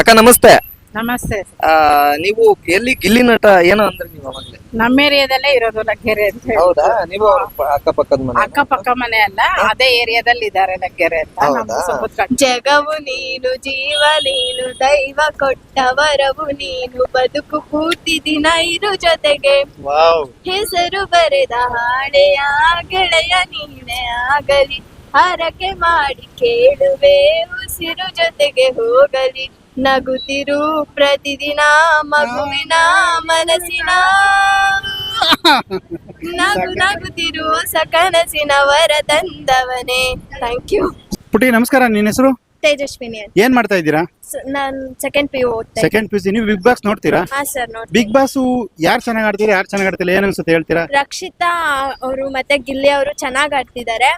ಅಕ್ಕ ನಮಸ್ತೆ. ನಮಸ್ತೆ. ನೀವು ಎಲ್ಲಿ ಗಿಲ್ಲಿ ನಟ ಏನೋ ಅಂದ್ರೆ ನೀವು ಅವಾಗ್ಲೇ ನಮ್ಮ ಏರಿಯಾದಲ್ಲೇ ಇರೋದು ಲಗ್ಗೆರೆ ಅಂತ ಹೇಳಿ. ಹೌದಾ? ನೀವು ಅಕ್ಕಪಕ್ಕದ ಮನೆ? ಅಕ್ಕಪಕ್ಕ ಮನೆ ಅಲ್ಲ, ಅದೇ ಏರಿಯಾದಲ್ಲಿ ಇದ್ದಾರೆ ಲಗ್ಗೆರೆ ಅಂತ. ಹೌದಾ? ಜಗವು ನೀನು, ಜೀವ ನೀನು, ದೈವ ಕೊಟ್ಟ ವರವು ನೀನು, ಬದುಕು ಪೂರ್ತಿ ದಿನ ಇರು ಜೊತೆಗೆ, ಹೆಸರು ಬರೆದ ಹಾಳೆಯ ಗೆಳೆಯ ನೀನೆ ಆಗಲಿ, ಹರಕೆ ಮಾಡಿ ಕೇಳುವೆ ಉಸಿರು ಜೊತೆಗೆ ಹೋಗಲಿ, ನಗುತ್ತಿರು ಪ್ರತಿದಿನ ಮಗುವಿನ ಮನಸ್ಸಿನ, ನಗುತ್ತಿರು ಕನಸಿನ ವರ ತಂದವನೇ. Thank you. ಪುಟಿ ನಮಸ್ಕಾರ. ನಿನ್ನ ಹೆಸರು? ತೇಜಸ್ವಿನಿ ಅಂತ. ಏನ್ ಮಾಡ್ತಾ ಇದ್ದೀರಾ? ನಾನು ಸೆಕೆಂಡ್ PU ಓದ್ತಾ. Second PUC. ನೀವು ಬಿಗ್ ಬಾಸ್ ನೋಡ್ತೀರಾ? ಹಾ ಸರ್, ನೋಡಿ. ಬಿಗ್ ಬಾಸ್ ಯಾರು ಚೆನ್ನಾಗ್ ಆಡ್ತೀರಾ, ಯಾರು ಚೆನ್ನಾಗ್ ಆಡ್ತಿಲ್ಲ, ಏನ್ ಅನ್ಸುತ್ತೆ ಹೇಳ್ತೀರಾ? ರಕ್ಷಿತಾ ಅವರು ಮತ್ತೆ ಗಿಲ್ಲಿ ಅವರು ಚೆನ್ನಾಗ್ ಆಡ್ತಿದ್ದಾರೆ.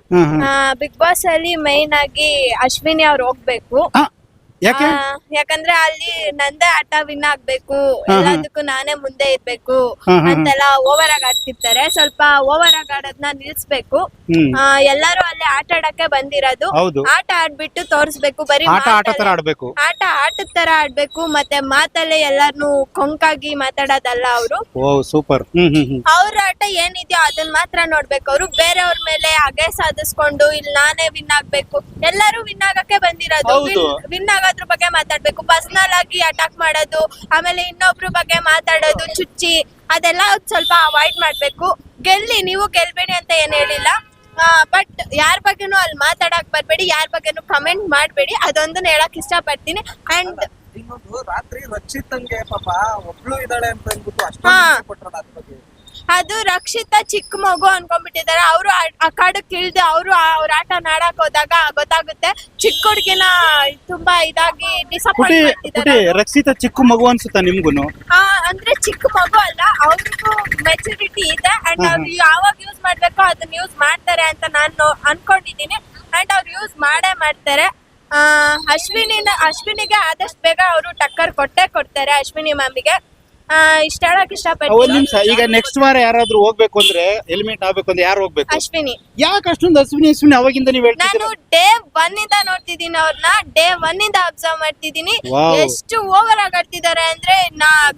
ಬಿಗ್ ಬಾಸ್ ಅಲ್ಲಿ ಮೈನ್ ಆಗಿ ಅಶ್ವಿನಿ ಅವ್ರು ಹೋಗ್ಬೇಕು. ಯಾಕೆ? ಯಾಕಂದ್ರೆ ಅಲ್ಲಿ ನಂದೇ ಆಟ ವಿನ್ ಆಗ್ಬೇಕು, ಎಲ್ಲದಕ್ಕೂ ನಾನೇ ಮುಂದೆ ಇರ್ಬೇಕು ಅಂತೆಲ್ಲ ಓವರ್ ಆಗಿ ಆಡ್ತಿರ್ತಾರೆ. ಸ್ವಲ್ಪ ಓವರ್ ಆಗಿ ಆಡೋದನ್ನ ನಿಲ್ಸ್ಬೇಕು. ಎಲ್ಲಾರು ಅಲ್ಲಿ ಆಟ ಆಡಕ್ಕೆ ಬಂದಿರೋದು, ಆಟ ಆಡ್ಬಿಟ್ಟು ತೋರಿಸ್ಬೇಕು. ಬರೀ ಆಟದ ತರ ಆಡ್ಬೇಕು. ಮತ್ತೆ ಮಾತಲ್ಲೇ ಎಲ್ಲಾರ್ನು ಕೊಂಕಾಗಿ ಮಾತಾಡೋದಲ್ಲ ಅವರು. ಸೂಪರ್. ಅವ್ರ ಆಟ ಏನಿದೆಯೋ ಅದನ್ನ ಮಾತ್ರ ನೋಡ್ಬೇಕು. ಅವರು ಬೇರೆಯವ್ರ ಮೇಲೆ ಹಗೆ ಸಾಧಿಸ್ಕೊಂಡು ಇಲ್ಲಿ ನಾನೇ ವಿನ್ ಆಗ್ಬೇಕು, ಎಲ್ಲರೂ ವಿನ್ ಆಗಕ್ಕೆ ಬಂದಿರೋದು. ವಿನ್ ಆಗೋದ್ರ ಬಗ್ಗೆ ಮಾತಾಡ್ಬೇಕು. ಪರ್ಸನಲ್ ಆಗಿ ಅಟ್ಯಾಕ್ ಮಾಡೋದು, ಆಮೇಲೆ ಇನ್ನೊಬ್ರ ಬಗ್ಗೆ ಮಾತಾಡೋದು, ಚುಚ್ಚಿ, ಅದೆಲ್ಲ ಸ್ವಲ್ಪ ಅವಾಯ್ಡ್ ಮಾಡ್ಬೇಕು. ನೀವು ಗೆಲ್ಬೇಡಿ ಅಂತ ಏನ್ ಹೇಳಿಲ್ಲ, ಬಟ್ ಯಾರ ಬಗ್ಗೆನೂ ಅಲ್ಲಿ ಮಾತಾಡಕ್ ಬರ್ಬೇಡಿ, ಯಾರ ಬಗ್ಗೆನೂ ಕಮೆಂಟ್ ಮಾಡ್ಬೇಡಿ, ಅದೊಂದನ್ನ ಹೇಳಕ್ ಇಷ್ಟ ಪಡ್ತೀನಿ. ಅಂಡ್ ಇನ್ನೊಂದು ರಾತ್ರಿ ರಕ್ಷಿತಂಗೆ ಪಾಪ ಒಬ್ಳು ಇದ್ದಾಳೆ ಅಂತ ಅಂದ್ಬಿಟ್ಟು ಅಷ್ಟೊಂದು ಕೊಟ್ಟರಲ್ಲ, ಅದ್ರ ಬಗ್ಗೆ ಅದು ರಕ್ಷಿತಾ ಚಿಕ್ಕ ಮಗು ಅನ್ಕೊಂಡ್ಬಿಟ್ಟಿದ್ದಾರೆ. ಅವರು ಅಖಾಡಕ್ಕೆ ಇಳ್ದು ಅವ್ರ ಆಟ ನಾಡಕ್ ಹೋದಾಗ ಗೊತ್ತಾಗುತ್ತೆ ಚಿಕ್ಕ ಹುಡುಗಿನ ತುಂಬಾ ಇದಾಗಿ ಡಿಸಪಾಯಿಂಟ್ ಮಾಡ್ತಿದ್ದಾರೆ. ರಕ್ಷಿತಾ ಚಿಕ್ಕ ಮಗು ಅನ್ಸುತ್ತಾ ನಿಮ್ಗುನು? ಅಂದ್ರೆ ಚಿಕ್ಕ ಮಗು ಅಲ್ಲ, ಅವ್ರಿಗೂ ಮೆಚುರಿಟಿ ಇದೆ. ಅಂಡ್ ಅವ್ರು ಯಾವಾಗ ಯೂಸ್ ಮಾಡ್ಬೇಕೋ ಅದನ್ನ ಯೂಸ್ ಮಾಡ್ತಾರೆ ಅಂತ ನಾನು ಅನ್ಕೊಂಡಿದೀನಿ. ಅಂಡ್ ಅವ್ರು ಯೂಸ್ ಮಾಡ್ತಾರೆ. ಅಶ್ವಿನಿಗೆ ಆದಷ್ಟು ಬೇಗ ಅವರು ಟಕ್ಕರ್ ಕೊಡ್ತಾರೆ. ಅಶ್ವಿನಿ ಮ್ಯಾಮಿಗೆ ಇಷ್ಟ ಹೇಳಕ್ ಇಷ್ಟಪಡ್ತೀನಿ. ಈಗ ನೆಕ್ಸ್ಟ್ ವಾರ ಯಾರಾದ್ರೂ ಹೋಗ್ಬೇಕು ಅಂದ್ರೆ, ಎಲಿಮಿನೇಟ್ ಆಗ್ಬೇಕು ಅಂದ್ರೆ ಯಾರು ಹೋಗ್ಬೇಕು? ಅಶ್ವಿನಿ. ಯಾಕೆ ಅಷ್ಟೊಂದು ಅಶ್ವಿನಿ ಅವಾಗಿಂದ ನೀವು ಹೇಳ್ತಿದ್ದೀರಾ? ನಾನು ಡೇ 1 ಇಂದ ನೋಡ್ತಿದ್ದೀನಿ ಅವ್ರನ್ನ, ಡೇ 1 ಇಂದ ಅಬ್ಸರ್ವ್ ಮಾಡ್ತಿದ್ದೀನಿ. ಎಷ್ಟು ಓವರ್ ಆಗಿ ಆಡ್ತಿದ್ದಾರೆ ಅಂದ್ರೆ,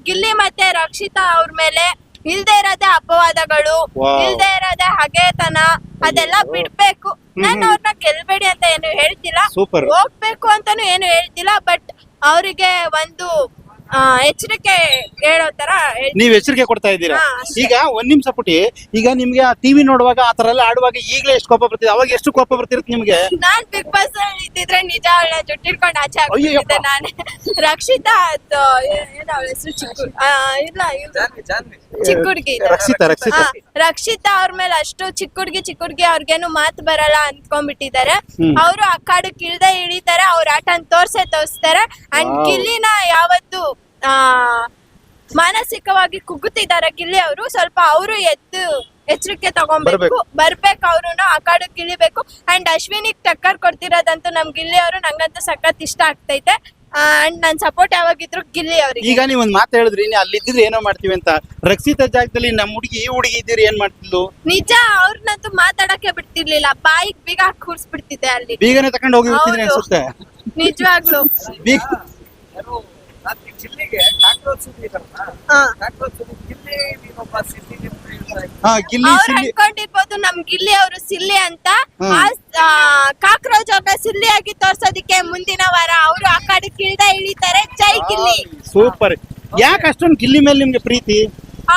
ಗಿಲ್ಲಿ ಮತ್ತೆ ರಕ್ಷಿತಾ ಅವ್ರ ಮೇಲೆ ಇಲ್ದೇ ಇರೋದೇ ಅಪವಾದಗಳು, ಇಲ್ದೇ ಇರೋದೇ ಹಗೆತನ, ಅದೆಲ್ಲ ಬಿಡ್ಬೇಕು. ನಾನು ಅವ್ರನ್ನ ಗೆಲ್ಬೇಡಿ ಅಂತ ಏನು ಹೇಳ್ತಿಲ್ಲ, ಹೋಗ್ಬೇಕು ಅಂತಾನು ಏನು ಹೇಳ್ತಿಲ್ಲ. ಬಟ್ ಅವರಿಗೆ ಒಂದು ಎಚ್ಚರಿಕೆ ಹೇಳೋ ತರ ನೀವ್ ಎಚ್ಚರಿಕೆ ಕೊಡ್ತಾ ಇದ್ದೀರಾ. ಈಗ ಒಂದ್ ನಿಮಿಷ ಪುಟಿ, ಈಗ ನಿಮ್ಗೆ ಟಿವಿ ನೋಡುವಾಗ ಆತರ ಎಲ್ಲ ಆಡುವಾಗ ಈಗಲೇ ಎಷ್ಟು ಕೋಪ ಬರ್ತಿದೆ, ಅವಾಗ ಎಷ್ಟು ಕೋಪ ಬರ್ತಿರುತ್ತೆ ನಿಮ್ಗೆ? ನಾನ್ ಬಿಗ್ ಬಾಸ್ ಅಲ್ಲಿ ಇದ್ದಿದ್ರೆ ನಿಜ ಅವಳ ಜೊಟ್ಟಿಡ್ಕೊಂಡು ಆಚೆ ಆಗ್ತಿದ್ದೆ ನಾನೇ. ರಕ್ಷಿತಾ ಏನ ಅವಳ ಹೆಸರು? ಚಿಕ್ಕ ಹುಡುಗಿ ರಕ್ಷಿತಾ ಅವ್ರ ಮೇಲೆ ಅಷ್ಟು ಚಿಕ್ಕ ಹುಡುಗಿ ಅವ್ರಿಗೇನು ಮಾತು ಬರಲ್ಲ ಅನ್ಕೊಂಡ್ಬಿಟ್ಟಿದ್ದಾರೆ. ಅವರು ಅಖಾಡಕ್ಕೆ ಇಳ್ದೇ ಇಳಿತಾರೆ, ಅವ್ರ ಆಟನ ತೋರಿಸ್ತಾರೆ. ಅಂಡ್ ಗಿಲ್ಲಿನ ಯಾವತ್ತು ಮಾನಸಿಕವಾಗಿ ಕುಗ್ಗುತ್ತಿದ್ದಾರೆ ಗಿಲ್ಲಿ ಅವರು. ಸ್ವಲ್ಪ ಅವರು ಎಚ್ಚರಿಕೆ ತಗೊಂಡ್ಬೇಕು, ಬರ್ಬೇಕು. ಅವ್ರುನು ಅಖಾಡಕ್ಕೆ ಇಳಿಬೇಕು. ಅಂಡ್ ಅಶ್ವಿನಿಗ್ ಟಕ್ಕರ್ ಕೊಡ್ತಿರೋದಂತೂ ನಮ್ ಗಿಲ್ಲಿ ಅವರು ನಂಗಂತೂ ಸಖತ್ ಇಷ್ಟ ಆಗ್ತೈತೆ. ಅಂಡ್ ನನ್ ಸಪೋರ್ಟ್ ಯಾವಾಗಿದ್ರು ಗಿಲ್ಲಿ ಅವ್ರಿಗೆ. ಈಗ ನೀವ್ ಒಂದ್ ಮಾತು ಹೇಳಿದ್ರಿ, ಅಲ್ಲಿದ್ರೆ ಏನೋ ಮಾಡ್ತೀವಿ ಅಂತ. ರಕ್ಷಿತಾ ಜಾಗದಲ್ಲಿ ನಮ್ ಹುಡುಗಿ ಈ ಹುಡುಗಿ ಇದ್ದೀರಿ, ಏನ್ ಮಾಡ್ತಿದ್ಲು? ನಿಜ, ಅವ್ರನ್ನಂತೂ ಮಾತಾಡಕ್ಕೆ ಬಿಡ್ತಿರ್ಲಿಲ್ಲ, ಬಾಯಿಗೆ ಬೀಗ ಕೂರ್ಸ್ಬಿಡ್ತಿದ್ದೆ. ಅಲ್ಲಿ ಬೀಗನೆ ತಕೊಂಡ್ ಹೋಗಿ ಬಿಡ್ತಿದ್ರಿ ಅನ್ಸುತ್ತೆ. ನಿಜವಾಗ್ಲು ಅನ್ಕೊಂಡಿರ್ಬೋದು ನಮ್ ಗಿಲ್ಲಿ ಅವರು ಸಿಲ್ಲಿ ಅಂತ. ಕಾಕ್ರೋಚ್ ಅವ್ರನ್ನ ಸಿಲ್ಲಿ ಆಗಿ ತೋರ್ಸೋದಿಕ್ಕೆ ಮುಂದಿನ ವಾರ ಅವರು ಆ ಕಡೆ ಇಳಿತಾರೆ. ಜೈ ಗಿಲ್ಲಿ. ಸೂಪರ್. ಯಾಕೆ ಅಷ್ಟೊಂದು ಗಿಲ್ಲಿ ಮೇಲೆ ನಿಮ್ಗೆ ಪ್ರೀತಿ?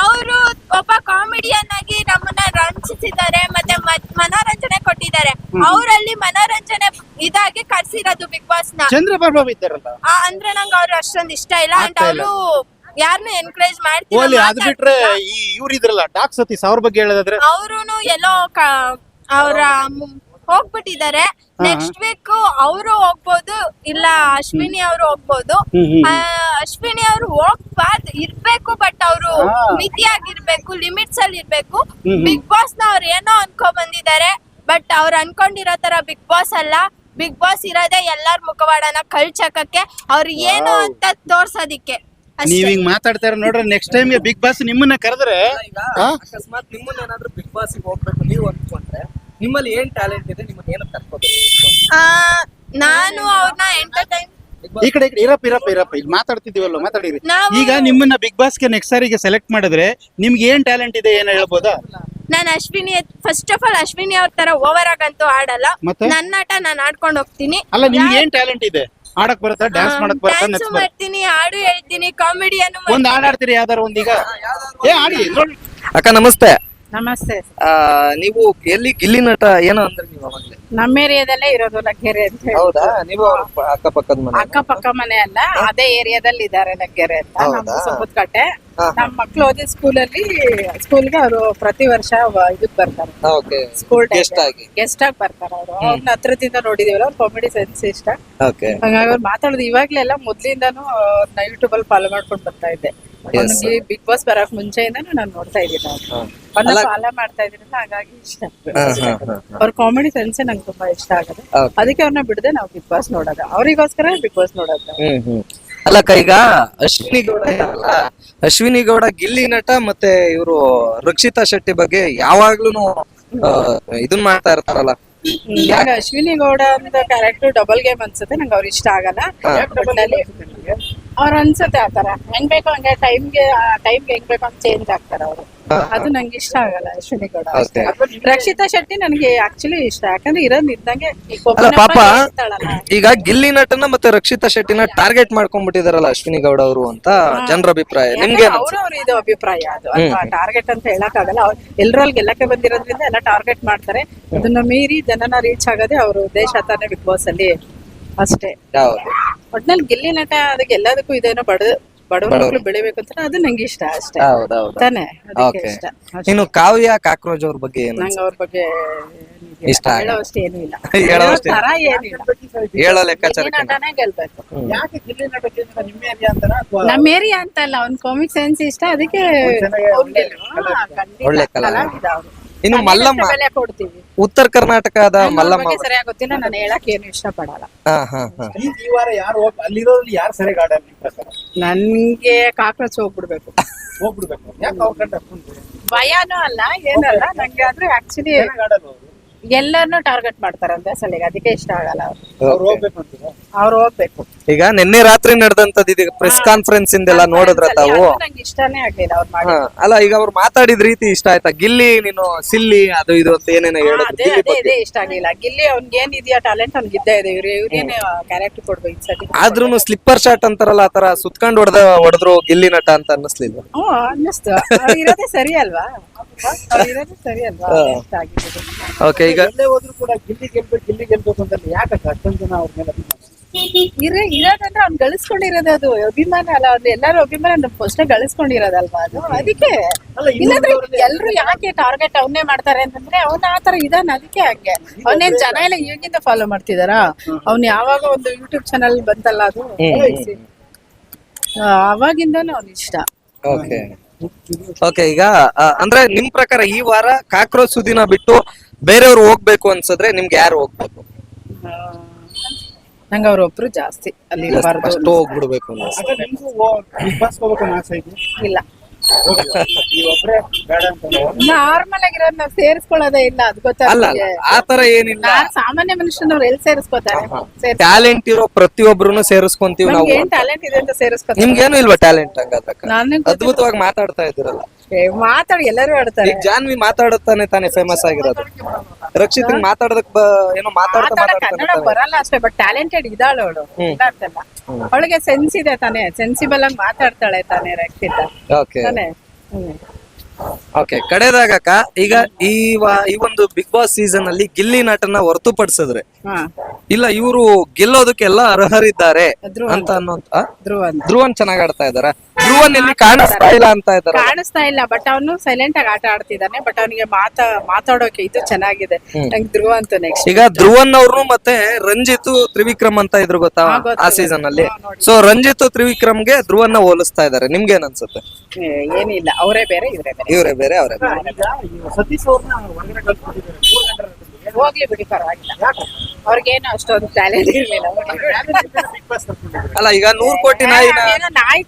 ಅವರು ಒಬ್ಬ ಕಾಮಿಡಿಯನ್ ಆಗಿ ನಮ್ಮನ್ನ ರಂಜಿಸಿದ್ದಾರೆ, ಮತ್ತೆ ಮನೋರಂಜನೆ ಕೊಟ್ಟಿದ್ದಾರೆ. ಅವರಲ್ಲಿ ಮನೋರಂಜನೆ ಇದಾಗಿ ಕರ್ಸಿರೋದು ಬಿಗ್ ಬಾಸ್ ನ. ಚಂದ್ರಪ್ರಭಾ ಇದ್ದಾರಲ್ಲ, ಅಂದ್ರೆ ನಂಗೆ ಅವ್ರು ಅಷ್ಟೊಂದು ಇಷ್ಟ ಇಲ್ಲ. ಅಂಡ್ ಅವರು ಯಾರನ್ನು ಎನ್ಕರೇಜ್ ಮಾಡ್ತಿಲ್ಲ. ಅದು ಬಿಟ್ರೆ ಈ ಇವ್ರು ಇದ್ರಲ್ಲ ಡಾಕ್ ಸತೀಶ್, ಅವ್ರ ಬಗ್ಗೆ ಹೇಳೋದಾದ್ರೆ ಅವ್ರುನು ಎಲ್ಲೋ ಅವ್ರ ಹೋಗ್ಬಿಟ್ಟಿದ್ದಾರೆ. ನೆಕ್ಸ್ಟ್ ವೀಕ್ ಅವರು ಹೋಗ್ಬೋದು, ಇಲ್ಲ ಅಶ್ವಿನಿ ಅವರು ಹೋಗ್ಬೋದು. ಅಶ್ವಿನಿ ಅವರು ಹೋಗ್ಬಾರ್ದು, ಇರ್ಬೇಕು, ಬಟ್ ಅವರು ಮಿತಿಯಾಗಿರ್ಬೇಕು, ಲಿಮಿಟ್ಸ್ ಅಲ್ಲಿ ಇರ್ಬೇಕು. ಬಿಗ್ ಬಾಸ್ ನ ಅವ್ರು ಏನೋ ಅನ್ಕೊ ಬಂದಿದ್ದಾರೆ, ಬಟ್ ಅವ್ರು ಅನ್ಕೊಂಡಿರೋ ತರ ಬಿಗ್ ಬಾಸ್ ಅಲ್ಲ. ಬಿಗ್ ಬಾಸ್ ಇರೋದೇ ಎಲ್ಲಾರ ಮುಖವಾಡನ ಕಳ್ಚಕಕ್ಕೆ, ಅವ್ರು ಏನು ಅಂತ ತೋರ್ಸೋದಿಕ್ಕೆ. ನೀವ್ ಹಿಂಗ್ ಮಾತಾಡ್ತಾರ ನೋಡ್ರೆ, ನೆಕ್ಸ್ಟ್ ಟೈಮ್ ಬಿಗ್ ಬಾಸ್ ನಿಮ್ಮನ್ನ ಕರೆದ್ರೆ, ಅಕಸ್ಮಾತ್ ನಿಮ್ಮನ್ನ ಏನಾದ್ರು ಬಿಗ್ ಬಾಸ್ ಹೋಗ್ಬೇಕು ನೀವು ಅನ್ಕೊಂಡ್ರೆ, ನಿಮ್ಮಲ್ಲಿ ಏನ್ ಟ್ಯಾಲೆಂಟ್ ಇದೆ, ನಿಮ್ಮನ್ನ ಏನಕ್ಕೆ ಕರ್ಕೋಬೇಕು? ನಾನು ಅವ್ರನ್ನ ಈ ಕಡೆ ಇರಪ್ಪ ಇಲ್ಲಿ ಮಾತಾಡ್ತಿದೀವಲ್ಲ ಮಾತಾಡಿರಿ. ನಾವು- ಈಗ ನಿಮ್ಮನ್ನ ಬಿಗ್ ಬಾಸ್ಗೆ ನೆಕ್ಸ್ಟ್ ಸಾರಿಗೆ ಸೆಲೆಕ್ಟ್ ಮಾಡಿದ್ರೆ ನಿಮ್ಗೆ ಏನ್ ಟ್ಯಾಲೆಂಟ್ ಇದೆ ಏನ್ ಹೇಳ್ಬೋದಾ? ನಾನು Ashwini first of all Ashwini ಅವ್ರ ತರ ಓವರ್ ಆಗಂತೂ ಆಡಲ್ಲ. ಮತ್ತೆ? ನನ್ನ ಆಟ ನಾನು ಆಡ್ಕೊಂಡು ಹೋಗ್ತೀನಿ. ಅಲ್ಲ ನಿಮ್ಗೆ ಏನ್ ಟ್ಯಾಲೆಂಟ್ ಇದೆ? ಆಡಕ್ ಬರುತ್ತಾ? ಡ್ಯಾನ್ಸ್ ಮಾಡಕ್ ಬರುತ್ತಾ? ಡ್ಯಾನ್ಸ್ ಮಾಡ್ತೀನಿ, ಹಾಡು ಹೇಳ್ತೀನಿ, ಕಾಮಿಡಿಯನ್ನು ಒಂದ್ ಹಾಡ್ ಆಡ್ತೀರಿ ಯಾವ್ದಾರು ಒಂದೀಗ? ಆಡಿ ನೋಡಿ. ಅಕ್ಕ ನಮಸ್ತೆ. ನಮಸ್ತೆ. ನೀವು ಎಲ್ಲಿ ಗಿಲ್ಲಿ ನಟ ಏನೋ ಅಂದ್ರೆ ನೀವು ಅವಾಗ್ಲೇ ನಮ್ಮ ಏರಿಯಾದಲ್ಲೇ ಇರೋದು ಲಗ್ಗೆರೆ ಅಂತ ಹೇಳಿ. ಹೌದಾ? ನೀವು ಅಕ್ಕಪಕ್ಕದ ಮನೆ? ಅಕ್ಕಪಕ್ಕ ಮನೆ ಅಲ್ಲ, ಅದೇ ಏರಿಯಾದಲ್ಲಿ ಇದ್ದಾರೆ ಲಗ್ಗೆರೆ ಅಂತ. ಹೌದಾ? ನಮ್ಮ ಸುಬ್ಬತ್ಕಟ್ಟೆ. ಹಾ. ನಮ್ಮ ಮಕ್ಳು ಓದಿದ ಸ್ಕೂಲ್ಗೆ ಅವರು ಪ್ರತಿ ವರ್ಷ ಇದಕ್ ಬರ್ತಾರೆ. ಓಕೆ. ಸ್ಕೂಲ್ ಗೆಸ್ಟ್ ಆಗಿ. ಗೆಸ್ಟ್ ಆಗಿ ಬರ್ತಾರೆ ಅವರು. ಅವ್ರನ್ನ ಹತ್ರದಿಂದ ನೋಡಿದೀವಲ್ಲ, ಅವ್ರ ಕಾಮಿಡಿ ಸೆನ್ಸ್ ಇಷ್ಟ. ಓಕೆ. ಹಂಗಾಗಿ ಅವ್ರು ಮಾತಾಡೋದು ಇವಾಗ್ಲೆಲ್ಲ ಮೊದ್ಲಿಂದಾನು ಅವ್ರನ್ನ ಯೂಟ್ಯೂಬ್ ಅಲ್ಲಿ ಫಾಲೋ ಮಾಡ್ಕೊಂಡು ಬರ್ತಾ ಇದ್ದೆ. ಅವ್ನಿಗೆ ಬಿಗ್ ಬಾಸ್ ಬರಕ್ ಮುಂಚೆಯಿಂದಾನು ನಾನು ನೋಡ್ತಾ ಇದ್ದೀನಿ. ಅವ್ರನ್ನ ಫಾಲೋ ಮಾಡ್ತಾ ಇದ್ರಿಂದ ಹಾಗಾಗಿ ಇಷ್ಟ. ಅವ್ರ ಕಾಮಿಡಿ ಸೆನ್ಸ್ ನಂಗೆ ತುಂಬಾ ಇಷ್ಟ ಆಗುತ್ತೆ. Okay. ಅದಕ್ಕೆ ಅವ್ರನ್ನ ಬಿಡದೆ ನಾವು ಬಿಗ್ ಬಾಸ್ ನೋಡೋದು, ಅವರಿಗೋಸ್ಕರ ಬಿಗ್ ಬಾಸ್ ನೋಡೋದು. ಅಲ್ಲಕ್ಕ ಈಗ ಅಶ್ವಿನಿ ಗೌಡ ಇದಾರಲ್ಲ, ಅಶ್ವಿನಿ ಗೌಡ ಗಿಲ್ಲಿ ನಟ ಮತ್ತೆ ಇವರು ರಕ್ಷಿತಾ ಶೆಟ್ಟಿ ಬಗ್ಗೆ ಯಾವಾಗ್ಲೂನು ಇದನ್ ಮಾಡ್ತಾ ಇರ್ತಾರಲ್ಲ. ಇವಾಗ ಅಶ್ವಿನಿ ಗೌಡ ಅಂತ ಕ್ಯಾರೆಕ್ಟರ್ ಡಬಲ್ ಗೇಮ್ ಅನ್ಸುತ್ತೆ, ನಂಗೆ ಅವ್ರು ಇಷ್ಟ ಆಗಲ್ಲ. ಅವ್ರ ಅನ್ಸುತ್ತೆ ಆತರ ಹೆಂಗ್ ಬೇಕೋ ಹಂಗೆ ಟೈಮ್ಗೆ ಹೆಂಗ್ ಬೇಕೋ ಹಂಗ್ ಚೇಂಜ್ ಆಗ್ತಾರೆ ಅವರು. ಅದು ನಂಗೆ ಇಷ್ಟ ಆಗಲ್ಲ ಅಶ್ವಿನಿ ಗೌಡ ಅಷ್ಟೇ. ರಕ್ಷಿತಾ ಶೆಟ್ಟಿ ನನಗೆ ಆಕ್ಚುಲಿ ಇಷ್ಟ, ಯಾಕಂದ್ರೆ ಇರೋದ್ ಇದ್ದಂಗೆ ಅಲ್ಲ ಪಾಪ ಈಗ ಗಿಲ್ಲಿ ನಟನ ಮತ್ತೆ ರಕ್ಷಿತಾ ಶೆಟ್ಟಿನ ಟಾರ್ಗೆಟ್ ಮಾಡ್ಕೊಂಡ್ಬಿಟ್ಟಿದಾರಲ್ಲ ಅಶ್ವಿನಿ ಗೌಡ ಅವರು ಅಂತ ಜನರ ಅಭಿಪ್ರಾಯ. ನಿಮ್ಗೆ ಅವ್ರವ್ರ ಇದು ಅಭಿಪ್ರಾಯ ಅದು, ಅಥವಾ ಟಾರ್ಗೆಟ್ ಅಂತ ಹೇಳಕ್ ಆಗಲ್ಲ. ಅವ್ರು ಎಲ್ರಲ್ಲಿ ಗೆಲ್ಲಕ್ಕೆ ಬಂದಿರೋದ್ರಿಂದ ಎಲ್ಲ ಟಾರ್ಗೆಟ್ ಮಾಡ್ತಾರೆ. ಅದನ್ನ ಮೀರಿ ಜನನ ರೀಚ್ ಆಗೋದೇ ಅವ್ರ ಉದ್ದೇಶ ತಾನೇ ಬಿಗ್ ಬಾಸ್ ಅಲ್ಲಿ ಅಷ್ಟೇ. ಒಟ್ನಲ್ಲಿ ಗಿಲ್ಲಿ ನಟ ಅದಕ್ಕೆ ಎಲ್ಲದಕ್ಕೂ ಇದೇನೋ ಬಡವರು ಬೆಳಿಬೇಕು ಅಂತ ಅದು ನಂಗೆ ಇಷ್ಟ ಅಷ್ಟೇ ತಾನೆ. ಅದಕ್ಕೆ Okay. ಇಷ್ಟ. ಇನ್ನು ಕಾವ್ಯ ಕಾಕ್ರೋಜ್ ಅವ್ರ ಬಗ್ಗೆ ಏನು ನಂಗೆ ಅವ್ರ ಬಗ್ಗೆ ಇಷ್ಟ ಆಗಲ್ಲ. ಹೇಳೋವಷ್ಟು ಏನೂ ಇಲ್ಲ, ಹೇಳೋವಷ್ಟು ತರ ಏನಿಲ್ಲ. ಹೇಳೋ ಲೆಕ್ಕಾಚಾರ ಗಿಲ್ಲಿ ನಟನೇ ಗೆಲ್ಬೇಕು. ಯಾಕೆ ಗಿಲ್ಲಿ ನಟಕ್ಕೆ ನಿಮ್ಮ ಏರಿಯಾ ಅಂತಾರ ಅಥವಾ ನಮ್ಮ ಏರಿಯಾ ಅಂತಲ್ಲ, ಅವ್ನ್ ಕಾಮಿಕ್ ಸೆನ್ಸ್ ಇಷ್ಟ, ಅದಕ್ಕೆ ಅವ್ನ್ ಗೆಲ್ಲು. ಖಂಡಿತ ಒಳ್ಳೆ ಕಲಾವಿದ ಅವ್ರು. ಇನ್ನು ನಾನ್ ಮಲ್ಲಮ್ಮ ಎಷ್ಟು ಬೆಲೆ ಕೊಡ್ತೀವಿ. ಉತ್ತರ ಕರ್ನಾಟಕದ ನಂಗ್ ಅವ್ರ ಮಲ್ಲಮ್ಮ ಬಗ್ಗೆ ಸರಿಯಾಗಿ ಗೊತ್ತಿಲ್ಲ, ನಾನು ಹೇಳಕ್ ಏನು ಇಷ್ಟ ಪಡಲ್ಲ. ಈ ವಾರ ಯಾರು ಅಲ್ಲಿರೋದ್ರಲ್ಲಿ ಯಾರು ಸರಿಯಾಗಿ ಆಡಲ್ಲ ನಿಮ್ಮ ಪ್ರಕಾರ? ನನ್ಗೆ ಕಾಕ್ರೋಚ್ ಹೋಗ್ಬಿಡ್ಬೇಕು. ಹೋಗ್ಬಿಡ್ಬೇಕು. ಯಾಕೆ ಅವ್ರ ಕಂಡ ಭಯನೂ ಅಲ್ಲ ಏನಲ್ಲ, ನಂಗೆ ಆದ್ರೆ ಆಕ್ಚುಲಿ ಆಡಲ್ಲ ಅವರು? ಎಲ್ಲರನ್ನೂ ಟಾರ್ಗೆಟ್ ಮಾಡ್ತಾರಂತೆ ಸಲಿಗೆ, ಅದಕ್ಕೆ ಇಷ್ಟ ಆಗಲ್ಲ ಅವ್ರು. ಅವ್ರು ಹೋಗ್ಬೇಕು ಅಂತೀರಾ? ಅವ್ರು ಹೋಗ್ಬೇಕು. ಈಗ ನಿನ್ನೆ ರಾತ್ರಿ ನಡೆದಂತದ್ದು ಇದೀಗ ಪ್ರೆಸ್ ಕಾನ್ಫರೆನ್ಸ್ ಇಂದೆಲ್ಲ ನೋಡಿದ್ರ ತಾವು? ಅದು ನಂಗೆ ಇಷ್ಟನೇ ಆಗ್ಲಿಲ್ಲ ಅವ್ರು ಮಾಡಿ. ಅಲ್ಲ ಈಗ ಅವ್ರು ಮಾತಾಡಿದ ರೀತಿ ಇಷ್ಟ ಆಯ್ತಾ? ಗಿಲ್ಲಿ ನೀನು ಸಿಲ್ಲಿ ಅದು ಇದು ಅಂತ ಏನೇನೋ ಹೇಳಿದ್ರು ಅದೇ ಗಿಲ್ಲಿ ಅದೇ ಬಗ್ಗೆ. ಇದೇ ಇಷ್ಟ ಆಗ್ಲಿಲ್ಲ. ಗಿಲ್ಲಿ ಅವ್ನ್ಗೆ ಏನ್ ಇದೆಯಾ ಟ್ಯಾಲೆಂಟ್ ಅವ್ನಿಗೆ ಇದ್ದೇ ಇದೆ. ಇವ್ರೇನೇ ಕ್ಯಾರೆಕ್ಟರ್ ಕೊಡ್ಬೇಕು ಈ ಸತಿ. ಆದ್ರೂನು ಸ್ಲಿಪ್ಪರ್ ಶಾಟ್ ಅಂತಾರಲ್ಲ ಆತರ ಸುತ್ಕೊಂಡ್ ಹೊಡೆದ್ರು ಗಿಲ್ಲಿ ನಟ ಅಂತ ಅನ್ನಿಸ್ಲಿಲ್ಲ? ಅನ್ನಿಸ್ತು. ಅವ್ರು ಇರೋದೇ ಸರಿ ಅಲ್ವಾ, ಅವ್ರು ಇರೋದೇ ಸರಿ ಅಲ್ವಾ, ಇಷ್ಟ ಆಗಿದ್ದು. ಓಕೆ. ಈಗ ಎಲ್ಲೇ ಹೋದ್ರು ಕೂಡ ಗಿಲ್ಲಿ ಗೆಲ್ಬೇಕು ಅಂತ ಯಾಕೆ ಅಷ್ಟೊಂದು ಜನ ಅವ್ರ ಮೇಲೆ ಅಭಿಮಾನ? ಇರೋದಂದ್ರೆ ಅವ್ನು ಗಳಿಸ್ಕೊಂಡಿರೋದು, ಅದು ಅಭಿಮಾನ ಅಲ್ಲ. ಅದು ಎಲ್ಲರೂ ಅಭಿಮಾನ ಫಸ್ಟ್ ಗಳಿಸ್ಕೊಂಡಿರೋದಲ್ವಾ ಅದು, ಅದಕ್ಕೆ. ಇಲ್ಲಾಂದ್ರೆ ಎಲ್ರು ಯಾಕೆ ಟಾರ್ಗೆಟ್ ಅವನ್ನೇ ಮಾಡ್ತಾರೆ ಅಂತಂದ್ರೆ ಅವ್ನ ಆತರ ಇದಾನ, ಅದಕ್ಕೆ ಹಂಗೆ. ಅವನೇನ್ ಜನ ಎಲ್ಲ ಈಗಿಂದ ಫಾಲೋ ಮಾಡ್ತಿದಾರ. ಅವ್ನ್ ಯಾವಾಗ ಒಂದು ಯೂಟ್ಯೂಬ್ ಚಾನಲ್ ಬಂತಲ್ಲ ಅದು, ಅವಾಗಿಂದಾನು ಅವ್ನ ಇಷ್ಟ. ಓಕೆ. ಓಕೆ. ಈಗ ಅಂದ್ರೆ ನಿಮ್ ಪ್ರಕಾರ ಈ ವಾರ ಕಾಕ್ರೋಚ್ ಸುದಿನ ಬಿಟ್ಟು ಬೇರೆಯವ್ರು ಹೋಗ್ಬೇಕು ಅನ್ಸಿದ್ರೆ ನಿಮ್ಗೆ ಯಾರು ಹೋಗ್ಬೇಕು? ನಂಗೆ ಅವ್ರೊಬ್ರು ಜಾಸ್ತಿ ಅಲ್ಲಿ ಇರಬಾರ್ದು. ಅಷ್ಟು ಹೋಗ್ಬಿಡ್ಬೇಕು ಅನ್ಸುತ್ತೆ. ಆಗ ನಿಮ್ಗೂ ಬಿಗ್ ಬಾಸ್ ಹೋಗ್ಬೇಕು ಅನ್ನೋ ಆಸೆ ಇದೆ? ಇಲ್ಲ, ಈ ಒಬ್ರೇ ಬೇಡ ಅಂತ ನಾರ್ಮಲ್ ಆಗಿರೋದ್ ನಾವ್ ಸೇರಿಸ್ಕೊಳ್ಳೋದೇ ಇಲ್ಲ, ಅದ್ ಅಲ್ಲ ಗೊತ್ತಾಗ್ತದೆ. ಆತರ ಏನಿಲ್ಲ. ನಾನ್ ಸಾಮಾನ್ಯ ಮನುಷ್ಯನವ್ರು ಎಲ್ಲಿ ಸೇರಿಸ್ಕೋತಾರೆ? ಟ್ಯಾಲೆಂಟ್ ಇರೋ ಪ್ರತಿಯೊಬ್ರು ಸೇರಿಸ್ಕೊಂತೀವಿ ನಾವು. ನಮ್ಗೆ ಏನ್ ಟ್ಯಾಲೆಂಟ್ ಇದೆ ಅಂತ ಸೇರಿಸ್ಕೋತಾರೆ. ನಿಮ್ಗೇನು ಇಲ್ವಾ ಟ್ಯಾಲೆಂಟ್? ಹಂಗಾದ್ರೆ ನನಗ್ ಅದ್ಭುತವಾಗಿ ಮಾತಾಡ್ತಾ ಇದ್ದೀರಲ್ಲ. ಮಾತಾಡಿ ಎಲ್ಲರೂ ಆಡ್ತಾರೆ. ಈಗ ಜಾನ್ವಿ ಮಾತಾಡುತ್ತಾನೆ ತಾನೇ ಫೇಮಸ್ ಆಗಿರೋದು. ರಕ್ಷಿತ್ ಮಾತಾಡೋದಕ್ ಏನೋ ಮಾತಾಡ್ತಾ ಕನ್ನಡ ಬರಲ್ಲ ಅಷ್ಟೇ, ಬಟ್ ಟ್ಯಾಲೆಂಟೆಡ್ ಇದ್ದಾಳೆ ಅವಳು, ಇಲ್ಲ ಅಂತಲ್ಲ. ಅವಳಿಗೆ ಸೆನ್ಸ್ ಇದೆ ತಾನೆ, ಸೆನ್ಸಿಬಲ್ ಆಗಿ ಮಾತಾಡ್ತಾಳೆ ತಾನೆ ರಕ್ಷಿತಾ ಓಕೆ. ತಾನೆ. ಓಕೆ. ಕಡೆದಾಗಕ್ಕ ಈಗ ಈ ಒಂದು ಬಿಗ್ ಬಾಸ್ ಸೀಸನ್ ಅಲ್ಲಿ ಗಿಲ್ಲಿ ನಟನ ಹೊರತುಪಡಿಸಿದ್ರೆ ಹಾ, ಇಲ್ಲ ಇವರು ಗೆಲ್ಲೋದಕ್ಕೆಲ್ಲ ಅರ್ಹರಿದ್ದಾರೆ ಧ್ರುವ ಅಂತ ಅನ್ನೋಂತ ಧ್ರುವನ್ ಚೆನ್ನಾಗ್ ಆಡ್ತಾ ಇದಾರ. ಧ್ರುವನ್ ಎಲ್ಲಿ ಕಾಣಿಸ್ತಾ ಇಲ್ಲ ಅಂತ ಇದಾರೆ. ಕಾಣಿಸ್ತಾ ಇಲ್ಲ, ಬಟ್ ಅವನು ಸೈಲೆಂಟ್ ಆಗಿ ಆಟ ಆಡ್ತಿದ್ದಾನೆ. ಬಟ್ ಅವನಿಗೆ ಮಾತಾಡೋಕೆ ಇದು ಚೆನ್ನಾಗಿದೆ. ನಂಗೆ ಧ್ರುವ ಅಂತ ನೆಕ್ಸ್ಟ್. ಈಗ ಧ್ರುವನ್ ಅವ್ರು ಮತ್ತೆ ರಂಜಿತ್ ತ್ರಿವಿಕ್ರಮ್ ಅಂತ ಇದ್ರು ಗೊತ್ತಾ ಆ ಸೀಸನ್ ಅಲ್ಲಿ? ಸೊ ರಂಜಿತ್ ತ್ರಿವಿಕ್ರಮ್ಗೆ ಧ್ರುವನ್ನ ಹೋಲಿಸ್ತಾ ಇದಾರೆ. ನಿಮ್ಗೇನ್ ಅನ್ಸುತ್ತೆ? ಏನಿಲ್ಲ, ಅವರೇ ಬೇರೆ ಇವರೇ ಬೇರೆ. ಇವರೇ ಬೇರೆ ಅವರೇ ಬೇರೆ. ಸತೀಶ್ ಅವ್ರನ್ನ ಹೊರಗಡೆ ಕಳ್ಸ್ಕೊಟ್ಟಿದ್ದಾರೆ 3 ಗಂಟೆ. ಹೋಗ್ಲಿ ಬಿಡಿ, ಪರವಾಗಿಲ್ಲ. ಅವ್ರಿಗೇನು ಅಷ್ಟೊಂದು ಟ್ಯಾಲೆಂಟ್ ಇರ್ಲಿಲ್ಲ. ಬಿಗ್ ಬಾಸ್ ಕರ್ಕೊಂಡಿದ್ದಾರೆ. ಅಲ್ಲ ಈಗ 100 ಕೋಟಿ ನಾಯಿನ ನಾಯಿ